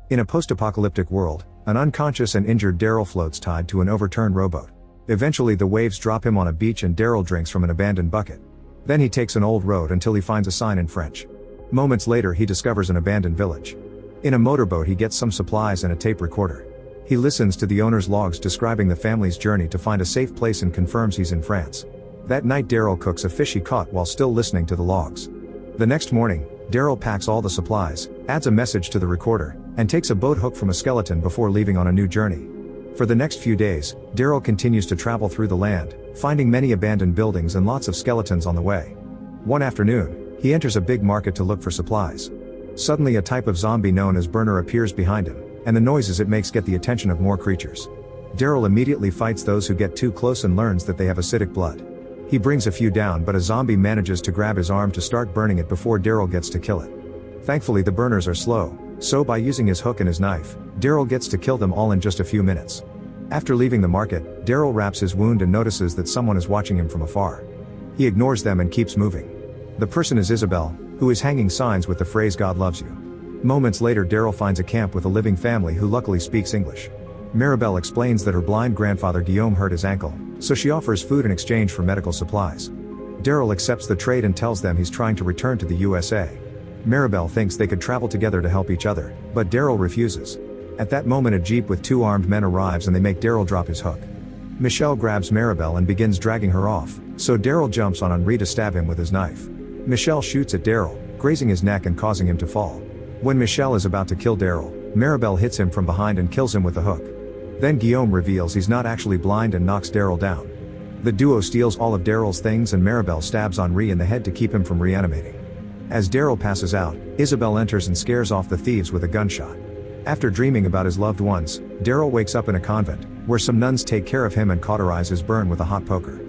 In a post-apocalyptic world, an unconscious and injured Daryl floats tied to an overturned rowboat. Eventually the waves drop him on a beach and Daryl drinks from an abandoned bucket. Then he takes an old road until he finds a sign in French. Moments later he discovers an abandoned village. In a motorboat he gets some supplies and a tape recorder. He listens to the owner's logs describing the family's journey to find a safe place and confirms he's in France. That night Daryl cooks a fish he caught while still listening to the logs. The next morning, Daryl packs all the supplies, adds a message to the recorder, and takes a boat hook from a skeleton before leaving on a new journey. For the next few days, Daryl continues to travel through the land, finding many abandoned buildings and lots of skeletons on the way. One afternoon, he enters a big market to look for supplies. Suddenly a type of zombie known as burner appears behind him, and the noises it makes get the attention of more creatures. Daryl immediately fights those who get too close and learns that they have acidic blood. He brings a few down but a zombie manages to grab his arm to start burning it before Daryl gets to kill it. Thankfully the burners are slow, so by using his hook and his knife, Daryl gets to kill them all in just a few minutes. After leaving the market, Daryl wraps his wound and notices that someone is watching him from afar. He ignores them and keeps moving. The person is Isabel, who is hanging signs with the phrase "God loves you." Moments later Daryl finds a camp with a living family who luckily speaks English. Maribel explains that her blind grandfather Guillaume hurt his ankle, so she offers food in exchange for medical supplies. Daryl accepts the trade and tells them he's trying to return to the USA. Maribel thinks they could travel together to help each other, but Daryl refuses. At that moment a jeep with two armed men arrives and they make Daryl drop his hook. Michelle grabs Maribel and begins dragging her off, so Daryl jumps on Henri to stab him with his knife. Michelle shoots at Daryl, grazing his neck and causing him to fall. When Michelle is about to kill Daryl, Maribel hits him from behind and kills him with a hook. Then Guillaume reveals he's not actually blind and knocks Daryl down. The duo steals all of Daryl's things and Maribel stabs Henri in the head to keep him from reanimating. As Daryl passes out, Isabel enters and scares off the thieves with a gunshot. After dreaming about his loved ones, Daryl wakes up in a convent, where some nuns take care of him and cauterize his burn with a hot poker.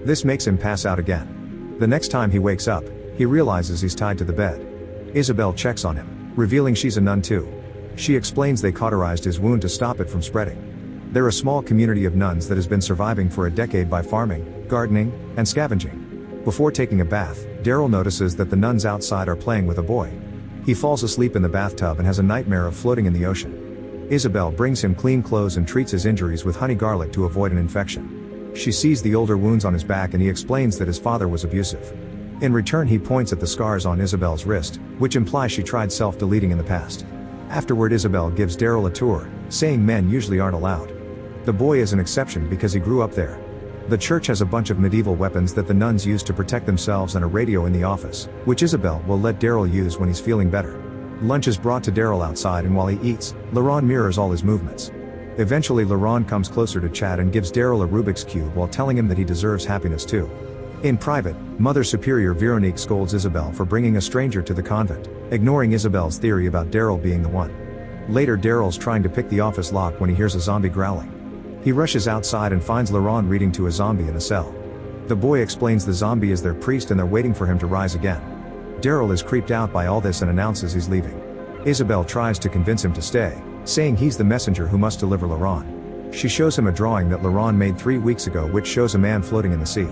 This makes him pass out again. The next time he wakes up, he realizes he's tied to the bed. Isabel checks on him, revealing she's a nun too. She explains they cauterized his wound to stop it from spreading. They're a small community of nuns that has been surviving for a decade by farming, gardening, and scavenging. Before taking a bath, Daryl notices that the nuns outside are playing with a boy. He falls asleep in the bathtub and has a nightmare of floating in the ocean. Isabel brings him clean clothes and treats his injuries with honey garlic to avoid an infection. She sees the older wounds on his back and he explains that his father was abusive. In return he points at the scars on Isabel's wrist, which implies she tried self-deleting in the past. Afterward Isabel gives Daryl a tour, saying men usually aren't allowed. The boy is an exception because he grew up there. The church has a bunch of medieval weapons that the nuns use to protect themselves and a radio in the office, which Isabel will let Daryl use when he's feeling better. Lunch is brought to Daryl outside and while he eats, Laurent mirrors all his movements. Eventually Laurent comes closer to Chad and gives Daryl a Rubik's Cube while telling him that he deserves happiness too. In private, Mother Superior Veronique scolds Isabel for bringing a stranger to the convent, ignoring Isabel's theory about Daryl being the one. Later Daryl's trying to pick the office lock when he hears a zombie growling. He rushes outside and finds Laurent reading to a zombie in a cell. The boy explains the zombie is their priest and they're waiting for him to rise again. Daryl is creeped out by all this and announces he's leaving. Isabel tries to convince him to stay, saying he's the messenger who must deliver Laurent. She shows him a drawing that Laurent made 3 weeks ago which shows a man floating in the sea.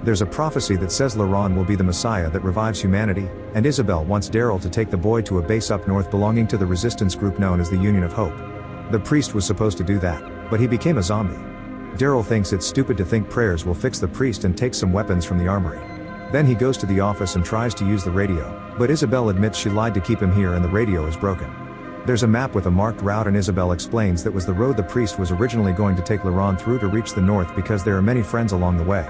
There's a prophecy that says Laurent will be the Messiah that revives humanity, and Isabel wants Daryl to take the boy to a base up north belonging to the resistance group known as the Union of Hope. The priest was supposed to do that, but he became a zombie. Daryl thinks it's stupid to think prayers will fix the priest and takes some weapons from the armory. Then he goes to the office and tries to use the radio, but Isabel admits she lied to keep him here and the radio is broken. There's a map with a marked route and Isabel explains that was the road the priest was originally going to take Laurent through to reach the north because there are many friends along the way.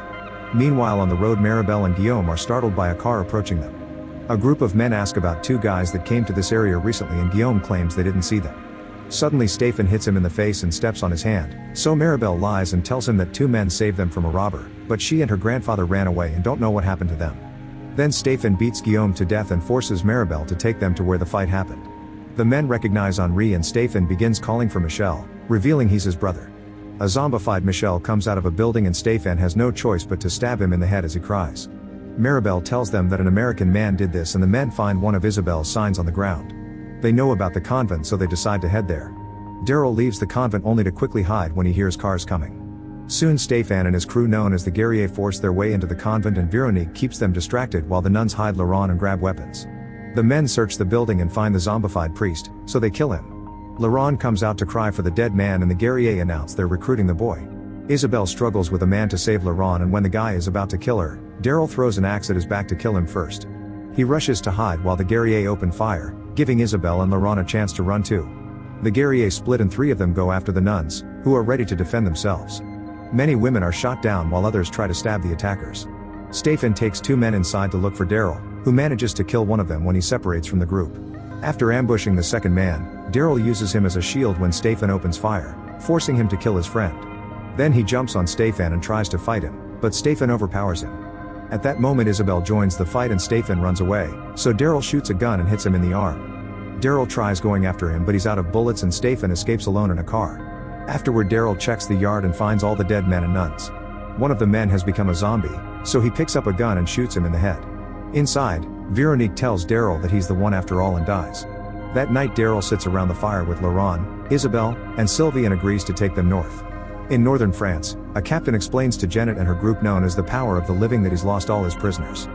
Meanwhile on the road Maribel and Guillaume are startled by a car approaching them. A group of men ask about 2 guys that came to this area recently and Guillaume claims they didn't see them. Suddenly Stephen hits him in the face and steps on his hand, so Maribel lies and tells him that 2 men saved them from a robber, but she and her grandfather ran away and don't know what happened to them. Then Stephen beats Guillaume to death and forces Maribel to take them to where the fight happened. The men recognize Henri and Stephen begins calling for Michel, revealing he's his brother. A zombified Michel comes out of a building and Stephen has no choice but to stab him in the head as he cries. Maribel tells them that an American man did this and the men find one of Isabel's signs on the ground. They know about the convent so they decide to head there. Daryl leaves the convent only to quickly hide when he hears cars coming. Soon Stephen and his crew known as the Guerriers force their way into the convent and Veronique keeps them distracted while the nuns hide Laurent and grab weapons. The men search the building and find the zombified priest, so they kill him. Laurent comes out to cry for the dead man and the guerrier announce they're recruiting the boy. Isabel struggles with a man to save Laurent, and when the guy is about to kill her, Daryl throws an axe at his back to kill him first. He rushes to hide while the guerrier open fire, giving Isabel and Laurent a chance to run too. The guerrier split and 3 of them go after the nuns, who are ready to defend themselves. Many women are shot down while others try to stab the attackers. Stephen takes 2 men inside to look for Daryl, who manages to kill one of them when he separates from the group. After ambushing the second man, Daryl uses him as a shield when Stephen opens fire, forcing him to kill his friend. Then he jumps on Stephen and tries to fight him, but Stephen overpowers him. At that moment Isabel joins the fight and Stephen runs away, so Daryl shoots a gun and hits him in the arm. Daryl tries going after him but he's out of bullets and Stephen escapes alone in a car. Afterward Daryl checks the yard and finds all the dead men and nuns. One of the men has become a zombie, so he picks up a gun and shoots him in the head. Inside, Veronique tells Daryl that he's the one after all and dies. That night Daryl sits around the fire with Laurent, Isabel, and Sylvie and agrees to take them north. In northern France, a captain explains to Janet and her group known as the Power of the Living that he's lost all his prisoners.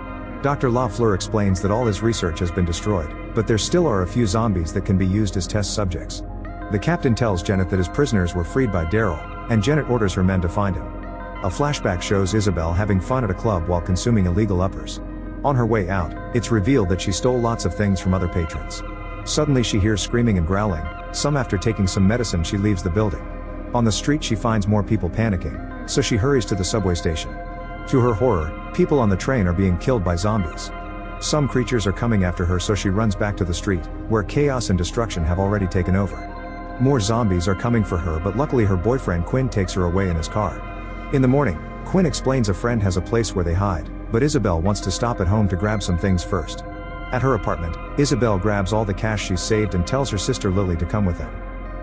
Dr. Lafleur explains that all his research has been destroyed, but there still are a few zombies that can be used as test subjects. The captain tells Janet that his prisoners were freed by Daryl, and Janet orders her men to find him. A flashback shows Isabel having fun at a club while consuming illegal uppers. On her way out, it's revealed that she stole lots of things from other patrons. Suddenly she hears screaming and growling, some after taking some medicine she leaves the building. On the street she finds more people panicking, so she hurries to the subway station. To her horror, people on the train are being killed by zombies. Some creatures are coming after her, so she runs back to the street, where chaos and destruction have already taken over. More zombies are coming for her, but luckily her boyfriend Quinn takes her away in his car. In the morning, Quinn explains a friend has a place where they hide, but Isabel wants to stop at home to grab some things first. At her apartment, Isabel grabs all the cash she's saved and tells her sister Lily to come with them.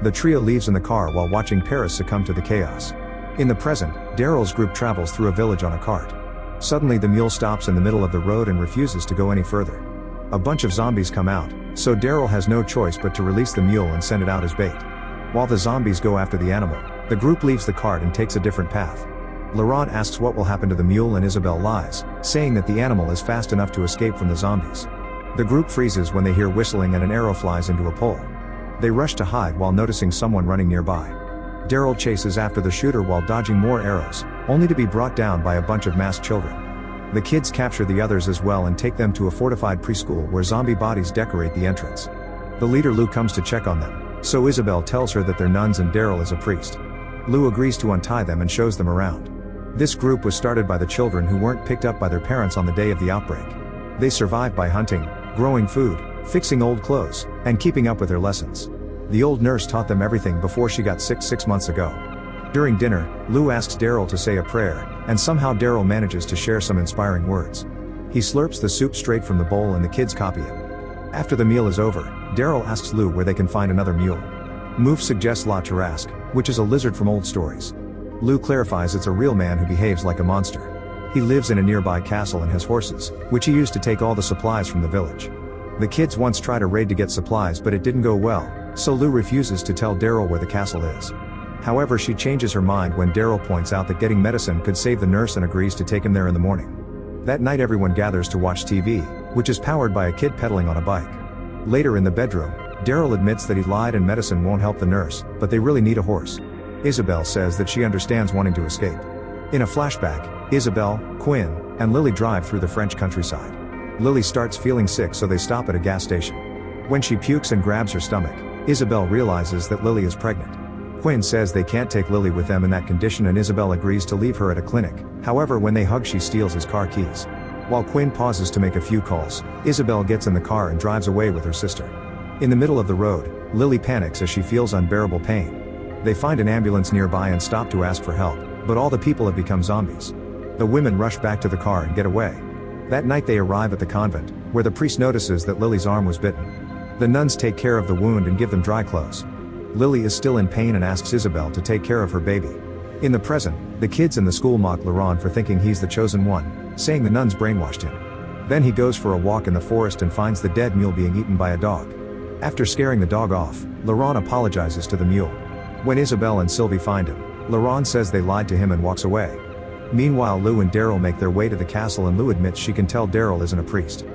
The trio leaves in the car while watching Paris succumb to the chaos. In the present, Daryl's group travels through a village on a cart. Suddenly the mule stops in the middle of the road and refuses to go any further. A bunch of zombies come out, so Daryl has no choice but to release the mule and send it out as bait. While the zombies go after the animal, the group leaves the cart and takes a different path. Laurent asks what will happen to the mule and Isabel lies, saying that the animal is fast enough to escape from the zombies. The group freezes when they hear whistling and an arrow flies into a pole. They rush to hide while noticing someone running nearby. Daryl chases after the shooter while dodging more arrows, only to be brought down by a bunch of masked children. The kids capture the others as well and take them to a fortified preschool where zombie bodies decorate the entrance. The leader Lou comes to check on them, so Isabel tells her that they're nuns and Daryl is a priest. Lou agrees to untie them and shows them around. This group was started by the children who weren't picked up by their parents on the day of the outbreak. They survived by hunting, growing food, fixing old clothes, and keeping up with their lessons. The old nurse taught them everything before she got sick 6 months ago. During dinner, Lou asks Daryl to say a prayer, and somehow Daryl manages to share some inspiring words. He slurps the soup straight from the bowl and the kids copy him. After the meal is over, Daryl asks Lou where they can find another mule. Mouf suggests La Tarasque, which is a lizard from old stories. Lou clarifies it's a real man who behaves like a monster. He lives in a nearby castle and has horses, which he used to take all the supplies from the village. The kids once tried a raid to get supplies but it didn't go well, so Lou refuses to tell Daryl where the castle is. However, she changes her mind when Daryl points out that getting medicine could save the nurse and agrees to take him there in the morning. That night everyone gathers to watch TV, which is powered by a kid pedaling on a bike. Later in the bedroom, Daryl admits that he lied and medicine won't help the nurse, but they really need a horse. Isabel says that she understands wanting to escape. In a flashback, Isabel, Quinn, and Lily drive through the French countryside. Lily starts feeling sick, so they stop at a gas station. When she pukes and grabs her stomach, Isabel realizes that Lily is pregnant. Quinn says they can't take Lily with them in that condition and Isabel agrees to leave her at a clinic. However, when they hug she steals his car keys. While Quinn pauses to make a few calls, Isabel gets in the car and drives away with her sister. In the middle of the road, Lily panics as she feels unbearable pain. They find an ambulance nearby and stop to ask for help, but all the people have become zombies. The women rush back to the car and get away. That night they arrive at the convent, where the priest notices that Lily's arm was bitten. The nuns take care of the wound and give them dry clothes. Lily is still in pain and asks Isabel to take care of her baby. In the present, the kids in the school mock Laurent for thinking he's the chosen one, saying the nuns brainwashed him. Then he goes for a walk in the forest and finds the dead mule being eaten by a dog. After scaring the dog off, Laurent apologizes to the mule. When Isabel and Sylvie find him, Laurent says they lied to him and walks away. Meanwhile, Lou and Daryl make their way to the castle and Lou admits she can tell Daryl isn't a priest.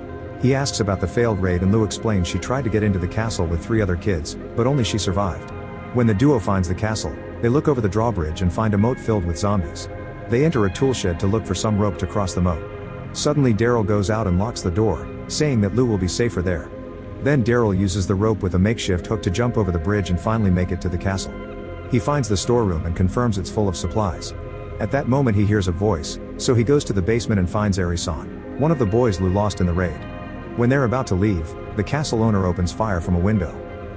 He asks about the failed raid and Lou explains she tried to get into the castle with 3 other kids, but only she survived. When the duo finds the castle, they look over the drawbridge and find a moat filled with zombies. They enter a toolshed to look for some rope to cross the moat. Suddenly Daryl goes out and locks the door, saying that Lou will be safer there. Then Daryl uses the rope with a makeshift hook to jump over the bridge and finally make it to the castle. He finds the storeroom and confirms it's full of supplies. At that moment he hears a voice, so he goes to the basement and finds Hershel, one of the boys Lou lost in the raid. When they're about to leave, the castle owner opens fire from a window.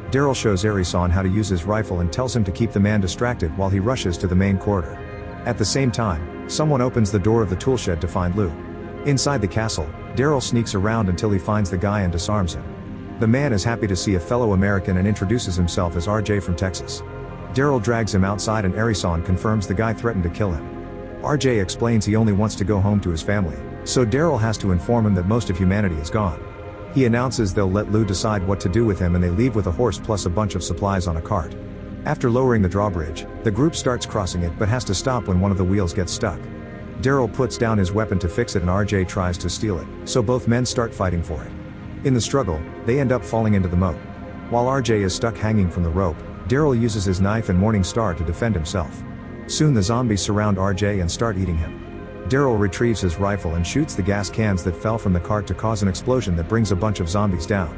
Daryl shows Hershel how to use his rifle and tells him to keep the man distracted while he rushes to the main corridor. At the same time, someone opens the door of the toolshed to find Lou. Inside the castle, Daryl sneaks around until he finds the guy and disarms him. The man is happy to see a fellow American and introduces himself as RJ from Texas. Daryl drags him outside and Hershel confirms the guy threatened to kill him. RJ explains he only wants to go home to his family, so Daryl has to inform him that most of humanity is gone. He announces they'll let Lou decide what to do with him and they leave with a horse plus a bunch of supplies on a cart. After lowering the drawbridge, the group starts crossing it but has to stop when one of the wheels gets stuck. Daryl puts down his weapon to fix it and RJ tries to steal it, so both men start fighting for it. In the struggle, they end up falling into the moat. While RJ is stuck hanging from the rope, Daryl uses his knife and Morning Star to defend himself. Soon the zombies surround RJ and start eating him. Daryl retrieves his rifle and shoots the gas cans that fell from the cart to cause an explosion that brings a bunch of zombies down.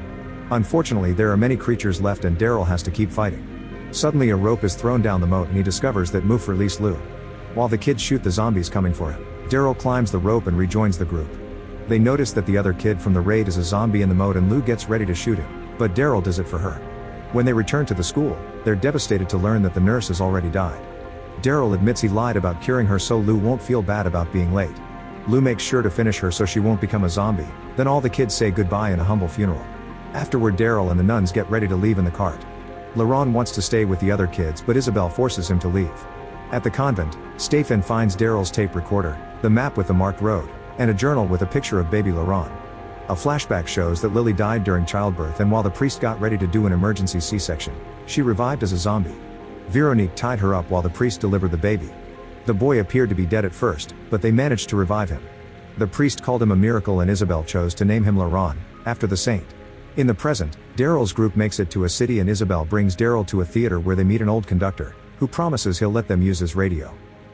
Unfortunately there are many creatures left and Daryl has to keep fighting. Suddenly a rope is thrown down the moat and he discovers that Moof released Lou. While the kids shoot the zombies coming for him, Daryl climbs the rope and rejoins the group. They notice that the other kid from the raid is a zombie in the moat and Lou gets ready to shoot him, but Daryl does it for her. When they return to the school, they're devastated to learn that the nurse has already died. Daryl admits he lied about curing her so Lou won't feel bad about being late. Lou makes sure to finish her so she won't become a zombie, then all the kids say goodbye in a humble funeral. Afterward Daryl and the nuns get ready to leave in the cart. Laurent wants to stay with the other kids but Isabel forces him to leave. At the convent, Stefan finds Daryl's tape recorder, the map with the marked road, and a journal with a picture of baby Laurent. A flashback shows that Lily died during childbirth and while the priest got ready to do an emergency C-section, she revived as a zombie. Veronique tied her up while the priest delivered the baby. The boy appeared to be dead at first, but they managed to revive him. The priest called him a miracle and Isabel chose to name him Laurent, after the saint. In the present, Daryl's group makes it to a city and Isabel brings Daryl to a theater where they meet an old conductor, who promises he'll let them use his radio.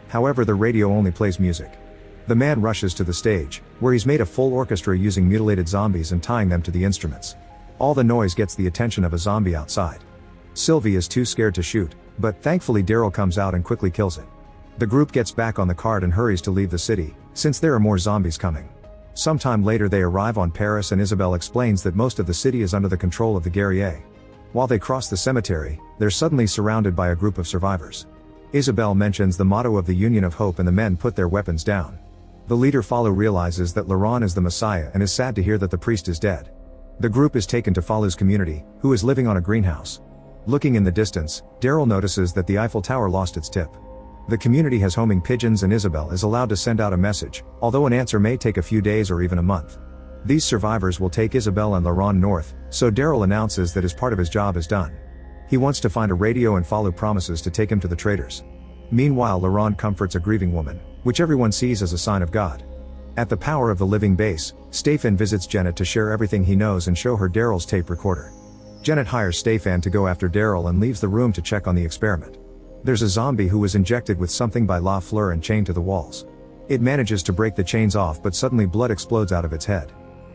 However, the radio only plays music. The man rushes to the stage, where he's made a full orchestra using mutilated zombies and tying them to the instruments. All the noise gets the attention of a zombie outside. Sylvie is too scared to shoot, but thankfully Daryl comes out and quickly kills it. The group gets back on the cart and hurries to leave the city, since there are more zombies coming. Sometime later they arrive on Paris and Isabel explains that most of the city is under the control of the guerriers. While they cross the cemetery, they're suddenly surrounded by a group of survivors. Isabel mentions the motto of the Union of Hope and the men put their weapons down. The leader Falu realizes that Laurent is the Messiah and is sad to hear that the priest is dead. The group is taken to Falu's community, who is living on a greenhouse. Looking in the distance, Daryl notices that the Eiffel Tower lost its tip. The community has homing pigeons and Isabel is allowed to send out a message, although an answer may take a few days or even a month. These survivors will take Isabel and Laurent north, so Daryl announces that his part of his job is done. He wants to find a radio and Falu promises to take him to the traders. Meanwhile Laurent comforts a grieving woman, which everyone sees as a sign of God. At the Power of the Living base, Stefan visits Janet to share everything he knows and show her Daryl's tape recorder. Janet hires Stefan to go after Daryl and leaves the room to check on the experiment. There's a zombie who was injected with something by La Fleur and chained to the walls. It manages to break the chains off but suddenly blood explodes out of its head.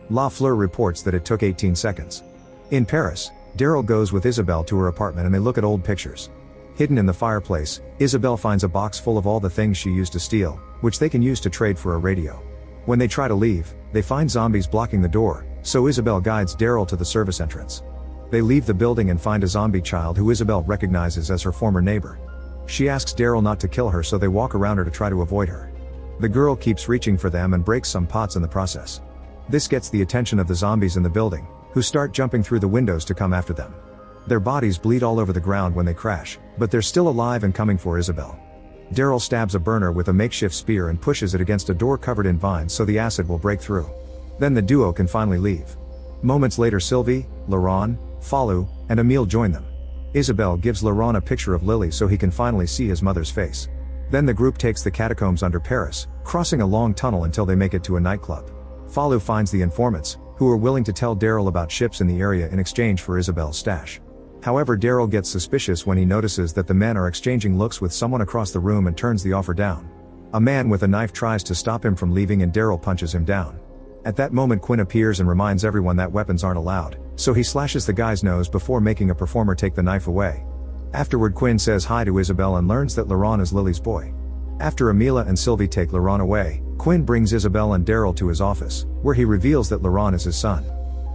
La Fleur reports that it took 18 seconds. In Paris, Daryl goes with Isabel to her apartment and they look at old pictures. Hidden in the fireplace, Isabel finds a box full of all the things she used to steal, which they can use to trade for a radio. When they try to leave, they find zombies blocking the door, so Isabel guides Daryl to the service entrance. They leave the building and find a zombie child who Isabel recognizes as her former neighbor. She asks Daryl not to kill her so they walk around her to try to avoid her. The girl keeps reaching for them and breaks some pots in the process. This gets the attention of the zombies in the building, who start jumping through the windows to come after them. Their bodies bleed all over the ground when they crash, but they're still alive and coming for Isabel. Daryl stabs a burner with a makeshift spear and pushes it against a door covered in vines so the acid will break through. Then the duo can finally leave. Moments later Sylvie, Laurent, Falu, and Emile join them. Isabel gives Laurent a picture of Lily so he can finally see his mother's face. Then the group takes the catacombs under Paris, crossing a long tunnel until they make it to a nightclub. Falu finds the informants, who are willing to tell Daryl about ships in the area in exchange for Isabel's stash. However, Daryl gets suspicious when he notices that the men are exchanging looks with someone across the room and turns the offer down. A man with a knife tries to stop him from leaving and Daryl punches him down. At that moment Quinn appears and reminds everyone that weapons aren't allowed, so he slashes the guy's nose before making a performer take the knife away. Afterward Quinn says hi to Isabel and learns that Laurent is Lily's boy. After Amelia and Sylvie take Laurent away, Quinn brings Isabel and Daryl to his office, where he reveals that Laurent is his son.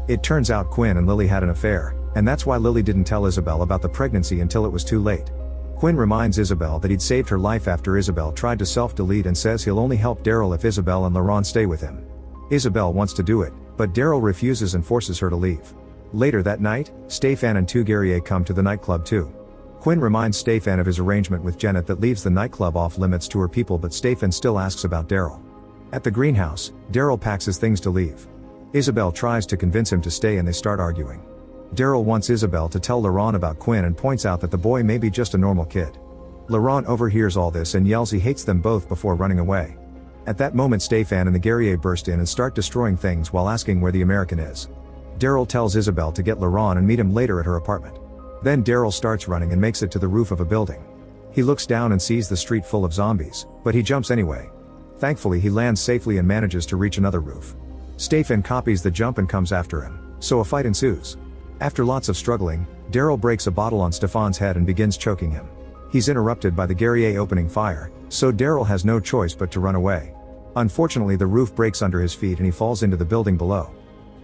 It turns out Quinn and Lily had an affair, and that's why Lily didn't tell Isabel about the pregnancy until it was too late. Quinn reminds Isabel that he'd saved her life after Isabel tried to self-delete and says he'll only help Daryl if Isabel and Laurent stay with him. Isabel wants to do it, but Daryl refuses and forces her to leave. Later that night, Stefan and two guerriers come to the nightclub too. Quinn reminds Stefan of his arrangement with Janet that leaves the nightclub off limits to her people, but Stefan still asks about Daryl. At the greenhouse, Daryl packs his things to leave. Isabel tries to convince him to stay and they start arguing. Daryl wants Isabel to tell Laurent about Quinn and points out that the boy may be just a normal kid. Laurent overhears all this and yells he hates them both before running away. At that moment Stefan and the guerrier burst in and start destroying things while asking where the American is. Daryl tells Isabel to get Laurent and meet him later at her apartment. Then Daryl starts running and makes it to the roof of a building. He looks down and sees the street full of zombies, but he jumps anyway. Thankfully he lands safely and manages to reach another roof. Stefan copies the jump and comes after him, so a fight ensues. After lots of struggling, Daryl breaks a bottle on Stefan's head and begins choking him. He's interrupted by the guerrier opening fire, so Daryl has no choice but to run away. Unfortunately the roof breaks under his feet and he falls into the building below.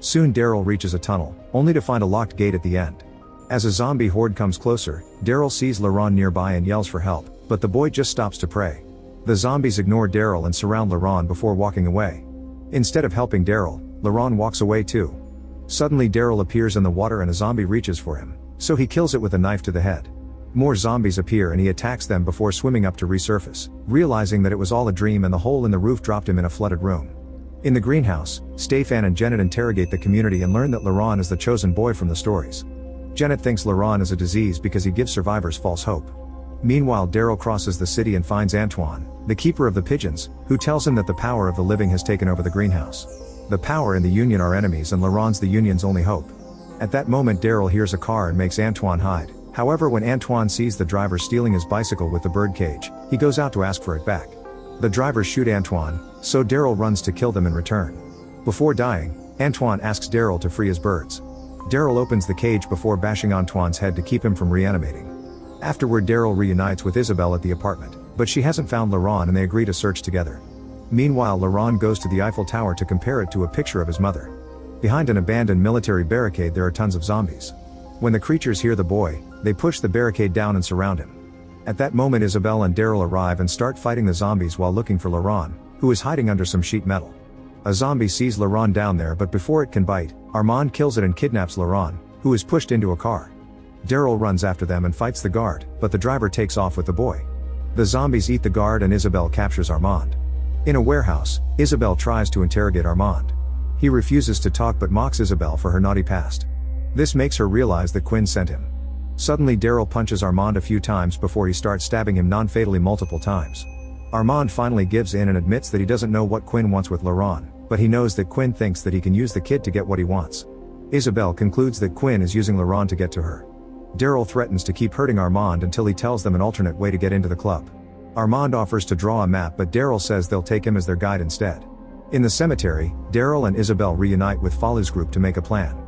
Soon Daryl reaches a tunnel, only to find a locked gate at the end. As a zombie horde comes closer, Daryl sees Laurent nearby and yells for help, but the boy just stops to pray. The zombies ignore Daryl and surround Laurent before walking away. Instead of helping Daryl, Laurent walks away too. Suddenly Daryl appears in the water and a zombie reaches for him, so he kills it with a knife to the head. More zombies appear and he attacks them before swimming up to resurface, realizing that it was all a dream and the hole in the roof dropped him in a flooded room. In the greenhouse, Stefan and Janet interrogate the community and learn that Laurent is the chosen boy from the stories. Janet thinks Laurent is a disease because he gives survivors false hope. Meanwhile Daryl crosses the city and finds Antoine, the keeper of the pigeons, who tells him that the power of the living has taken over the greenhouse. The power and the Union are enemies and Laurent's the Union's only hope. At that moment Daryl hears a car and makes Antoine hide. However, when Antoine sees the driver stealing his bicycle with the bird cage, he goes out to ask for it back. The drivers shoot Antoine, so Daryl runs to kill them in return. Before dying, Antoine asks Daryl to free his birds. Daryl opens the cage before bashing Antoine's head to keep him from reanimating. Afterward Daryl reunites with Isabel at the apartment, but she hasn't found Laurent and they agree to search together. Meanwhile Laurent goes to the Eiffel Tower to compare it to a picture of his mother. Behind an abandoned military barricade there are tons of zombies. When the creatures hear the boy, they push the barricade down and surround him. At that moment Isabel and Daryl arrive and start fighting the zombies while looking for Laurent, who is hiding under some sheet metal. A zombie sees Laurent down there, but before it can bite, Armand kills it and kidnaps Laurent, who is pushed into a car. Daryl runs after them and fights the guard, but the driver takes off with the boy. The zombies eat the guard and Isabel captures Armand. In a warehouse, Isabel tries to interrogate Armand. He refuses to talk but mocks Isabel for her naughty past. This makes her realize that Quinn sent him. Suddenly Daryl punches Armand a few times before he starts stabbing him non-fatally multiple times. Armand finally gives in and admits that he doesn't know what Quinn wants with Laurent, but he knows that Quinn thinks that he can use the kid to get what he wants. Isabel concludes that Quinn is using Laurent to get to her. Daryl threatens to keep hurting Armand until he tells them an alternate way to get into the club. Armand offers to draw a map but Daryl says they'll take him as their guide instead. In the cemetery, Daryl and Isabel reunite with Falu's group to make a plan.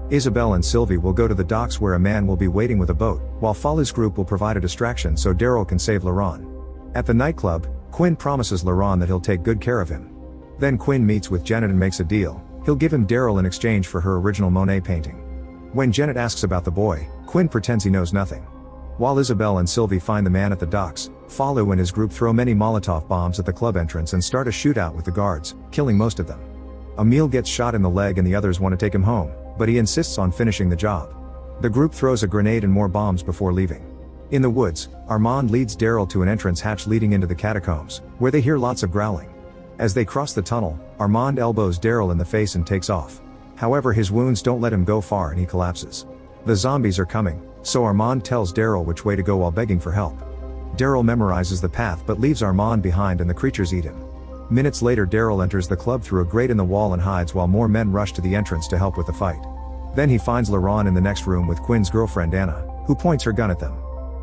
Isabel and Sylvie will go to the docks where a man will be waiting with a boat, while Falu's group will provide a distraction so Daryl can save Laurent. At the nightclub, Quinn promises Laurent that he'll take good care of him. Then Quinn meets with Janet and makes a deal. He'll give him Daryl in exchange for her original Monet painting. When Janet asks about the boy, Quinn pretends he knows nothing. While Isabel and Sylvie find the man at the docks, Falu and his group throw many Molotov bombs at the club entrance and start a shootout with the guards, killing most of them. Emil gets shot in the leg and the others want to take him home, but he insists on finishing the job. The group throws a grenade and more bombs before leaving. In the woods, Armand leads Daryl to an entrance hatch leading into the catacombs, where they hear lots of growling. As they cross the tunnel, Armand elbows Daryl in the face and takes off. However, his wounds don't let him go far and he collapses. The zombies are coming, so Armand tells Daryl which way to go while begging for help. Daryl memorizes the path but leaves Armand behind and the creatures eat him. Minutes later Daryl enters the club through a grate in the wall and hides while more men rush to the entrance to help with the fight. Then he finds Laurent in the next room with Quinn's girlfriend Anna, who points her gun at them.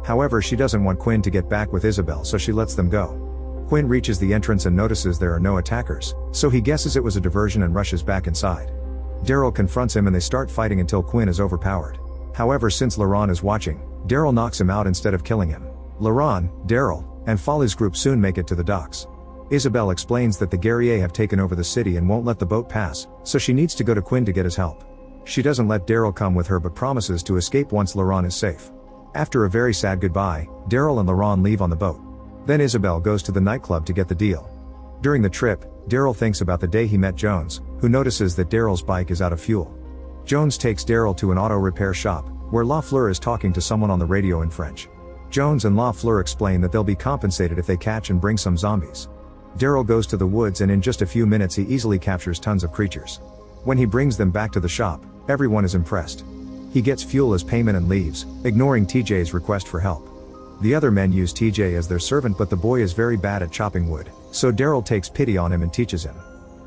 However, she doesn't want Quinn to get back with Isabel, so she lets them go. Quinn reaches the entrance and notices there are no attackers, so he guesses it was a diversion and rushes back inside. Daryl confronts him and they start fighting until Quinn is overpowered. However, since Laurent is watching, Daryl knocks him out instead of killing him. Laurent, Daryl, and Folly's group soon make it to the docks. Isabel explains that the guerriers have taken over the city and won't let the boat pass, so she needs to go to Quinn to get his help. She doesn't let Daryl come with her but promises to escape once Laurent is safe. After a very sad goodbye, Daryl and Laurent leave on the boat. Then Isabel goes to the nightclub to get the deal. During the trip, Daryl thinks about the day he met Jones, who notices that Daryl's bike is out of fuel. Jones takes Daryl to an auto repair shop, where La Fleur is talking to someone on the radio in French. Jones and La Fleur explain that they'll be compensated if they catch and bring some zombies. Daryl goes to the woods and in just a few minutes he easily captures tons of creatures. When he brings them back to the shop, everyone is impressed. He gets fuel as payment and leaves, ignoring TJ's request for help. The other men use TJ as their servant, but the boy is very bad at chopping wood, so Daryl takes pity on him and teaches him.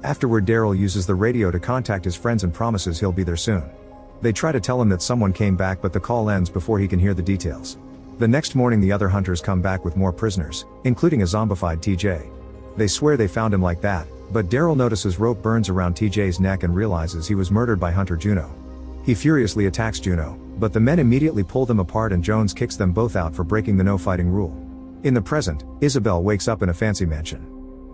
Afterward, Daryl uses the radio to contact his friends and promises he'll be there soon. They try to tell him that someone came back, but the call ends before he can hear the details. The next morning the other hunters come back with more prisoners, including a zombified TJ. They swear they found him like that, but Daryl notices rope burns around TJ's neck and realizes he was murdered by Hunter Juno. He furiously attacks Juno, but the men immediately pull them apart and Jones kicks them both out for breaking the no-fighting rule. In the present, Isabel wakes up in a fancy mansion.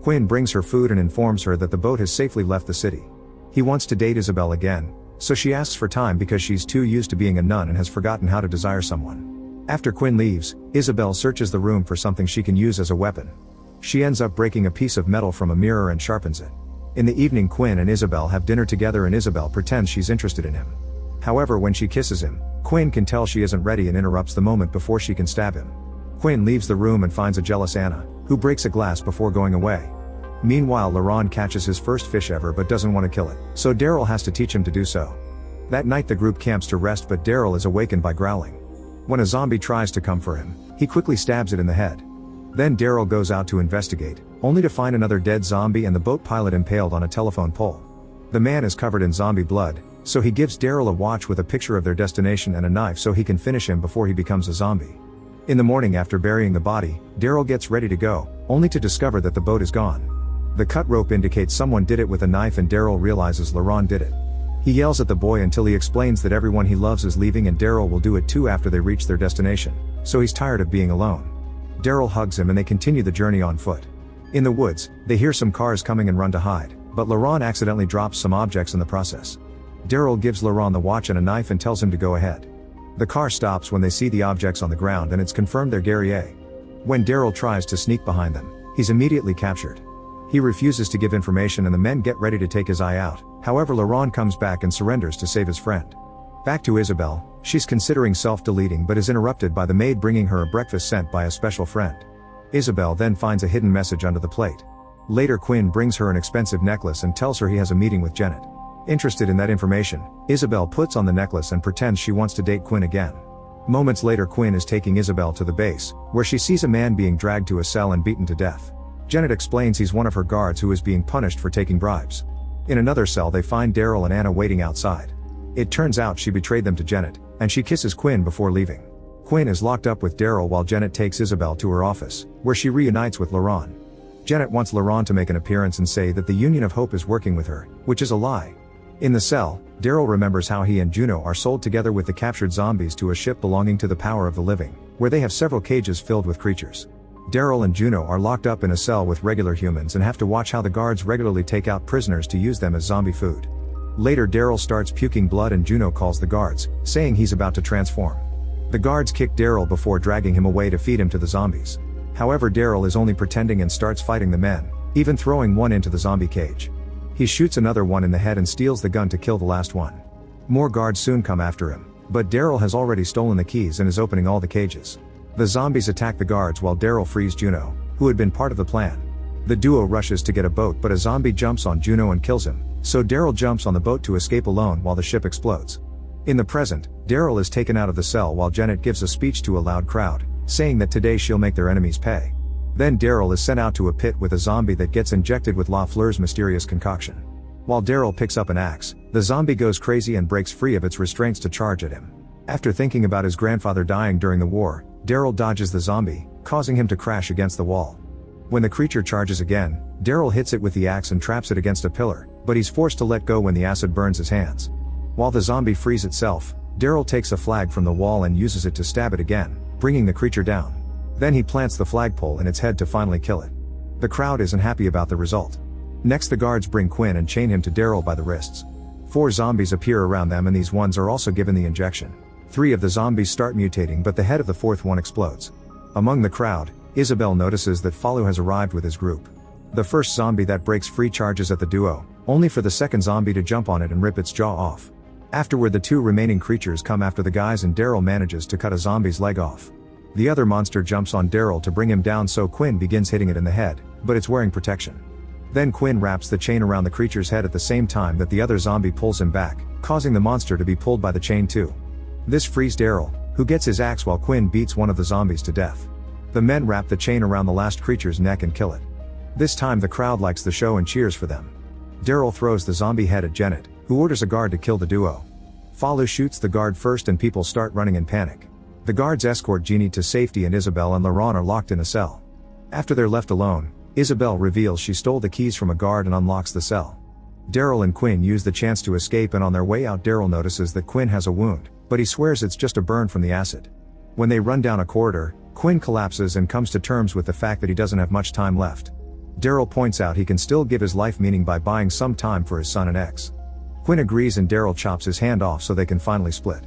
Quinn brings her food and informs her that the boat has safely left the city. He wants to date Isabel again, so she asks for time because she's too used to being a nun and has forgotten how to desire someone. After Quinn leaves, Isabel searches the room for something she can use as a weapon. She ends up breaking a piece of metal from a mirror and sharpens it. In the evening, Quinn and Isabel have dinner together and Isabel pretends she's interested in him. However, when she kisses him, Quinn can tell she isn't ready and interrupts the moment before she can stab him. Quinn leaves the room and finds a jealous Anna, who breaks a glass before going away. Meanwhile, Laurent catches his first fish ever but doesn't want to kill it, so Daryl has to teach him to do so. That night the group camps to rest, but Daryl is awakened by growling. When a zombie tries to come for him, he quickly stabs it in the head. Then Daryl goes out to investigate, only to find another dead zombie and the boat pilot impaled on a telephone pole. The man is covered in zombie blood, so he gives Daryl a watch with a picture of their destination and a knife so he can finish him before he becomes a zombie. In the morning, after burying the body, Daryl gets ready to go, only to discover that the boat is gone. The cut rope indicates someone did it with a knife and Daryl realizes Laurent did it. He yells at the boy until he explains that everyone he loves is leaving and Daryl will do it too after they reach their destination, so he's tired of being alone. Daryl hugs him and they continue the journey on foot. In the woods, they hear some cars coming and run to hide, but Laurent accidentally drops some objects in the process. Daryl gives Laurent the watch and a knife and tells him to go ahead. The car stops when they see the objects on the ground and it's confirmed they're guerriers. When Daryl tries to sneak behind them, he's immediately captured. He refuses to give information and the men get ready to take his eye out, however Laurent comes back and surrenders to save his friend. Back to Isabel, she's considering self-deleting but is interrupted by the maid bringing her a breakfast sent by a special friend. Isabel then finds a hidden message under the plate. Later Quinn brings her an expensive necklace and tells her he has a meeting with Janet. Interested in that information, Isabel puts on the necklace and pretends she wants to date Quinn again. Moments later Quinn is taking Isabel to the base, where she sees a man being dragged to a cell and beaten to death. Janet explains he's one of her guards who is being punished for taking bribes. In another cell they find Daryl and Anna waiting outside. It turns out she betrayed them to Janet, and she kisses Quinn before leaving. Quinn is locked up with Daryl while Janet takes Isabel to her office, where she reunites with Laurent. Janet wants Laurent to make an appearance and say that the Union of Hope is working with her, which is a lie. In the cell, Daryl remembers how he and Juno are sold together with the captured zombies to a ship belonging to the Power of the Living, where they have several cages filled with creatures. Daryl and Juno are locked up in a cell with regular humans and have to watch how the guards regularly take out prisoners to use them as zombie food. Later Daryl starts puking blood and Juno calls the guards, saying he's about to transform. The guards kick Daryl before dragging him away to feed him to the zombies. However, Daryl is only pretending and starts fighting the men, even throwing one into the zombie cage. He shoots another one in the head and steals the gun to kill the last one. More guards soon come after him, but Daryl has already stolen the keys and is opening all the cages. The zombies attack the guards while Daryl frees Juno, who had been part of the plan. The duo rushes to get a boat but a zombie jumps on Juno and kills him, so Daryl jumps on the boat to escape alone while the ship explodes. In the present, Daryl is taken out of the cell while Janet gives a speech to a loud crowd, saying that today she'll make their enemies pay. Then Daryl is sent out to a pit with a zombie that gets injected with La Fleur's mysterious concoction. While Daryl picks up an axe, the zombie goes crazy and breaks free of its restraints to charge at him. After thinking about his grandfather dying during the war, Daryl dodges the zombie, causing him to crash against the wall. When the creature charges again, Daryl hits it with the axe and traps it against a pillar, but he's forced to let go when the acid burns his hands. While the zombie frees itself, Daryl takes a flag from the wall and uses it to stab it again, bringing the creature down. Then he plants the flagpole in its head to finally kill it. The crowd isn't happy about the result. Next, the guards bring Quinn and chain him to Daryl by the wrists. 4 zombies appear around them, and these ones are also given the injection. 3 of the zombies start mutating, but the head of the 4th one explodes. Among the crowd, Isabel notices that Falu has arrived with his group. The first zombie that breaks free charges at the duo, only for the second zombie to jump on it and rip its jaw off. Afterward, the 2 remaining creatures come after the guys, and Daryl manages to cut a zombie's leg off. The other monster jumps on Daryl to bring him down, so Quinn begins hitting it in the head, but it's wearing protection. Then Quinn wraps the chain around the creature's head at the same time that the other zombie pulls him back, causing the monster to be pulled by the chain too. This frees Daryl, who gets his axe while Quinn beats one of the zombies to death. The men wrap the chain around the last creature's neck and kill it. This time the crowd likes the show and cheers for them. Daryl throws the zombie head at Janet, who orders a guard to kill the duo. Falu shoots the guard first and people start running in panic. The guards escort Jeannie to safety, and Isabel and Laurent are locked in a cell. After they're left alone, Isabel reveals she stole the keys from a guard and unlocks the cell. Daryl and Quinn use the chance to escape, and on their way out Daryl notices that Quinn has a wound, but he swears it's just a burn from the acid. When they run down a corridor, Quinn collapses and comes to terms with the fact that he doesn't have much time left. Daryl points out he can still give his life meaning by buying some time for his son and ex. Quinn agrees, and Daryl chops his hand off so they can finally split.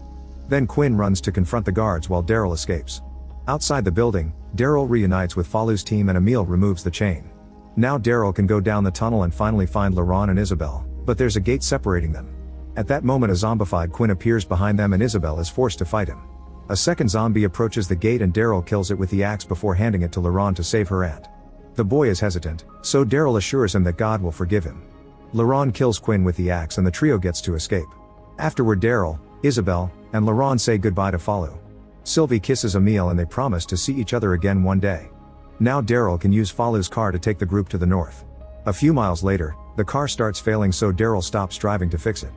Then Quinn runs to confront the guards while Daryl escapes. Outside the building, Daryl reunites with Falu's team and Emile removes the chain. Now Daryl can go down the tunnel and finally find Laurent and Isabel, but there's a gate separating them. At that moment, a zombified Quinn appears behind them and Isabel is forced to fight him. A second zombie approaches the gate and Daryl kills it with the axe before handing it to Laurent to save her aunt. The boy is hesitant, so Daryl assures him that God will forgive him. Laurent kills Quinn with the axe and the trio gets to escape. Afterward, Daryl, Isabel, and Laurent say goodbye to Falu. Sylvie kisses Emile and they promise to see each other again one day. Now Daryl can use Falu's car to take the group to the north. A few miles later, the car starts failing, so Daryl stops driving to fix it.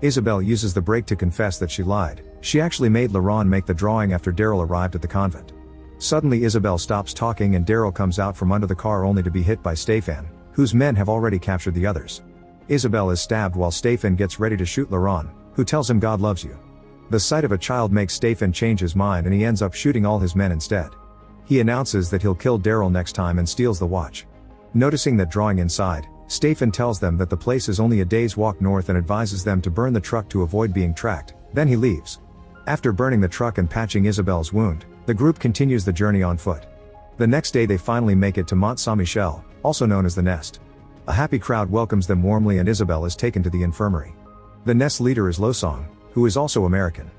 Isabel uses the brake to confess that she lied. She actually made Laurent make the drawing after Daryl arrived at the convent. Suddenly Isabel stops talking and Daryl comes out from under the car only to be hit by Stefan, whose men have already captured the others. Isabel is stabbed while Stefan gets ready to shoot Laurent, who tells him God loves you. The sight of a child makes Stefan change his mind and he ends up shooting all his men instead. He announces that he'll kill Daryl next time and steals the watch. Noticing that drawing inside, Stefan tells them that the place is only a day's walk north and advises them to burn the truck to avoid being tracked. Then he leaves. After burning the truck and patching Isabel's wound, the group continues the journey on foot. The next day they finally make it to Mont Saint-Michel, also known as the Nest. A happy crowd welcomes them warmly and Isabel is taken to the infirmary. The Nest leader is Losong, who is also American.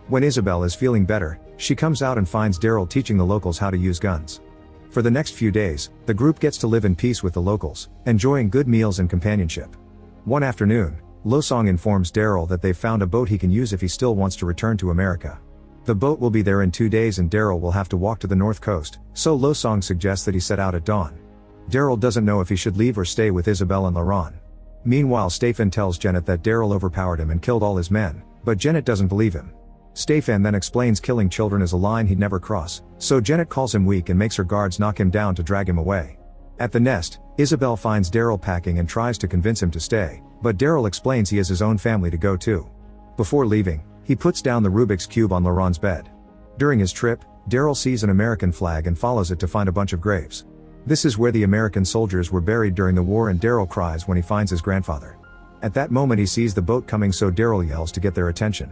When Isabel is feeling better, she comes out and finds Daryl teaching the locals how to use guns. For the next few days, the group gets to live in peace with the locals, enjoying good meals and companionship. One afternoon, Losong informs Daryl that they've found a boat he can use if he still wants to return to America. The boat will be there in 2 days and Daryl will have to walk to the north coast, so Losong suggests that he set out at dawn. Daryl doesn't know if he should leave or stay with Isabel and Laurent. Meanwhile, Stefan tells Janet that Daryl overpowered him and killed all his men, but Janet doesn't believe him. Stefan then explains killing children is a line he'd never cross, so Janet calls him weak and makes her guards knock him down to drag him away. At the Nest, Isabel finds Daryl packing and tries to convince him to stay, but Daryl explains he has his own family to go to. Before leaving, he puts down the Rubik's Cube on Laurent's bed. During his trip, Daryl sees an American flag and follows it to find a bunch of graves. This is where the American soldiers were buried during the war and Daryl cries when he finds his grandfather. At that moment he sees the boat coming, so Daryl yells to get their attention.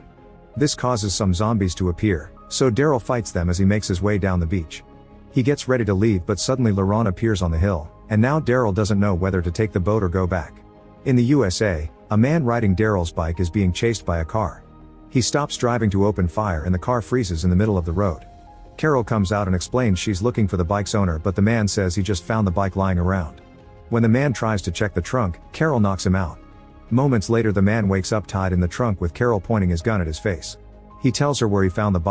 This causes some zombies to appear, so Daryl fights them as he makes his way down the beach. He gets ready to leave, but suddenly Laurent appears on the hill, and now Daryl doesn't know whether to take the boat or go back. In the USA, a man riding Daryl's bike is being chased by a car. He stops driving to open fire and the car freezes in the middle of the road. Carol comes out and explains she's looking for the bike's owner, but the man says he just found the bike lying around. When the man tries to check the trunk, Carol knocks him out. Moments later the man wakes up tied in the trunk with Carol pointing his gun at his face. He tells her where he found the bike.